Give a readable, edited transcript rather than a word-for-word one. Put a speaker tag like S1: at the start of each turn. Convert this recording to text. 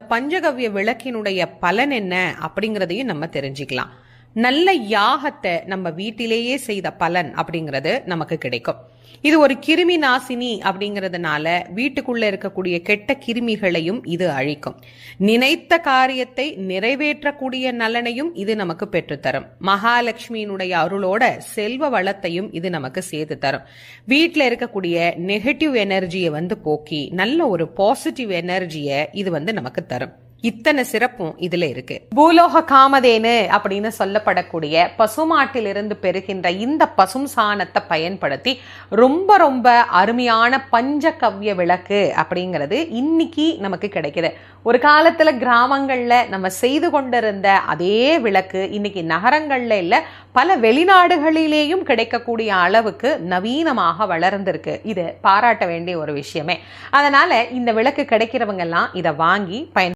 S1: பஞ்சகவ்ய விளக்கினுடைய பலன் என்ன அப்படிங்கறதையும் நம்ம தெரிஞ்சுக்கலாம். நல்ல யாகத்தை நம்ம வீட்டிலேயே செய்த பலன் அப்படிங்கிறது நமக்கு கிடைக்கும். இது ஒரு கிருமி நாசினி அப்படிங்கறதுனால வீட்டுக்குள்ள இருக்கக்கூடிய கெட்ட கிருமிகளையும் இது அழிக்கும். நினைத்த காரியத்தை நிறைவேற்றக்கூடிய நலனையும் இது நமக்கு பெற்றுத்தரும். மகாலட்சுமியினுடைய அருளோட செல்வ வளத்தையும் இது நமக்கு சேர்த்து தரும். வீட்டில் இருக்கக்கூடிய நெகட்டிவ் எனர்ஜியை போக்கி நல்ல ஒரு பாசிட்டிவ் எனர்ஜியை இது நமக்கு தரும். இத்தனை சிறப்பும் இதுல இருக்கு. பூலோக காமதேனு அப்படின்னு சொல்லப்படக்கூடிய பசுமாட்டிலிருந்து பெறுகின்ற இந்த பசும் சாணத்தை பயன்படுத்தி ரொம்ப ரொம்ப அருமையான பஞ்சகவ்ய விளக்கு அப்படிங்கிறது இன்னைக்கு நமக்கு கிடைக்குது. ஒரு காலத்துல கிராமங்கள்ல நம்ம செய்து கொண்டிருந்த அதே விளக்கு இன்னைக்கு நகரங்கள்ல இல்ல, பல வெளிநாடுகளிலேயும் கிடைக்கக்கூடிய அளவுக்கு நவீனமாக வளர்ந்திருக்கு. இது பாராட்ட வேண்டிய ஒரு விஷயமே. அதனால இந்த விளக்கு கிடைக்கிறவங்க எல்லாம் இதை வாங்கி பயன்